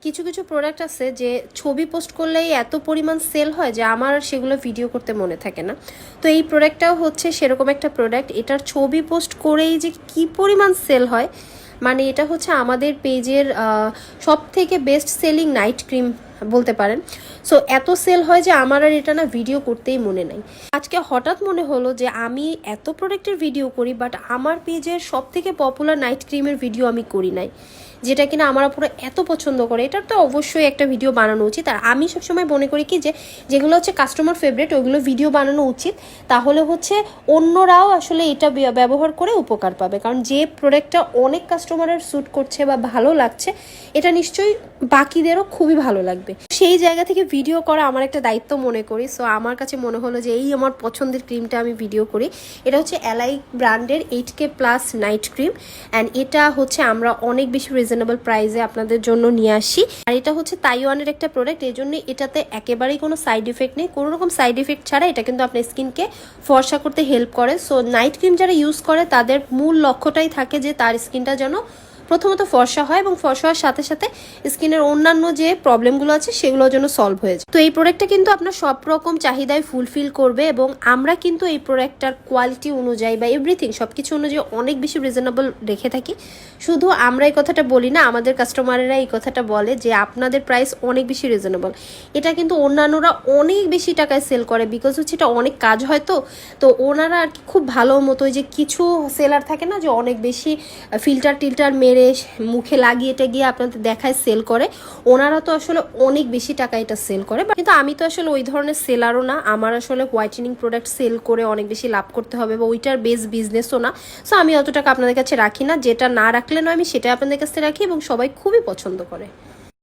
কিছু কিছু প্রোডাক্ট আছে যে ছবি পোস্ট করলেই এত পরিমাণ সেল হয় যে আমার সেগুলো ভিডিও করতে মনে থাকে না। তো এই প্রোডাক্টটাও হচ্ছে সেরকম একটা প্রোডাক্ট, এটার ছবি পোস্ট করেই যে কি পরিমাণ সেল হয়, মানে এটা হচ্ছে আমাদের পেজের সব থেকে বেস্ট সেলিং নাইট ক্রিম বলতে পারেন। সো এত সেল হয় যে আমার আর এটা না ভিডিও করতেই মনে নাই। আজকে হঠাৎ মনে হলো যে আমি এত প্রোডাক্টের ভিডিও করি, বাট আমার পেজের সব থেকে পপুলার নাইট ক্রিমের ভিডিও আমি করি নাই, যেটা কিনা আমার পুরো এত পছন্দ করে। এটার তো অবশ্যই একটা ভিডিও বানানো উচিত। আর আমি সবসময় মনে করি কি যে যেগুলো হচ্ছে কাস্টমার ফেভারিট ওইগুলো ভিডিও বানানো উচিত, তাহলে হচ্ছে অন্যরাও আসলে এটা ব্যবহার করে উপকার পাবে। কারণ যে প্রোডাক্টটা অনেক কাস্টমারের স্যুট করছে বা ভালো লাগছে, এটা নিশ্চয়ই বাকিদেরও খুবই ভালো লাগবে। সেই জায়গা থেকে ভিডিও করা আমার একটা দায়িত্ব মনে করি। সো আমার কাছে মনে হলো যে এই আমার পছন্দের ক্রিমটা আমি ভিডিও করি। এটা হচ্ছে এলাই ব্র্যান্ডের 8K plus night cream, and এটা হচ্ছে আমরা অনেক বেশি রিজনেবল প্রাইসে আপনাদের জন্য নিয়ে আসি। আর এটা হচ্ছে তাইওয়ানের একটা প্রোডাক্ট, এই জন্য এটাতে একেবারেই কোনো সাইড ইফেক্ট নেই। কোনো রকম সাইড ইফেক্ট ছাড়া এটা কিন্তু আপনার স্কিনকে ফর্সা করতে হেল্প করে। সো নাইট ক্রিম যারা ইউজ করে তাদের মূল লক্ষ্যটাই থাকে যে তার স্কিনটা যেন প্রথমত ফর্সা হয়, এবং ফর্সা হওয়ার সাথে সাথে স্কিনের অন্যান্য যে প্রবলেমগুলো আছে সেগুলোর জন্য সলভ হয়ে যায়। তো এই প্রোডাক্টটা কিন্তু আপনার সব রকম চাহিদায় ফুলফিল করবে, এবং আমরা কিন্তু এই প্রোডাক্টটার কোয়ালিটি অনুযায়ী বা এভরিথিং সব কিছু অনুযায়ী অনেক বেশি রিজনেবল রেখে থাকি। শুধু আমরা এই কথাটা বলি না, আমাদের কাস্টমারেরা এই কথাটা বলে যে আপনাদের প্রাইস অনেক বেশি রিজনেবল। এটা কিন্তু অন্যান্যরা অনেক বেশি টাকায় সেল করে, বিকজ হচ্ছে এটা অনেক কাজ হয়। তো ওনারা আর কি খুব ভালো মতো, যে কিছু সেলার থাকে না যে অনেক বেশি ফিল্টার টিল্টার মেরে মুখে লাগিয়ে এটা গিয়ে আপনাদের দেখায় সেল করে, ওনারা তো আসলে অনেক বেশি টাকা এটা সেল করে। কিন্তু আমি তো আসলে ওই ধরনের সেলারও না, আমার আসলে হোয়াইটেনিং প্রোডাক্ট সেল করে অনেক বেশি লাভ করতে হবে বা ওইটার বেস বিজনেসও না। সো আমি অত টাকা আপনাদের কাছে রাখি না, যেটা না রাখলে নয় আমি সেটা আপনাদের কাছে রাখি, এবং সবাই খুবই পছন্দ করে।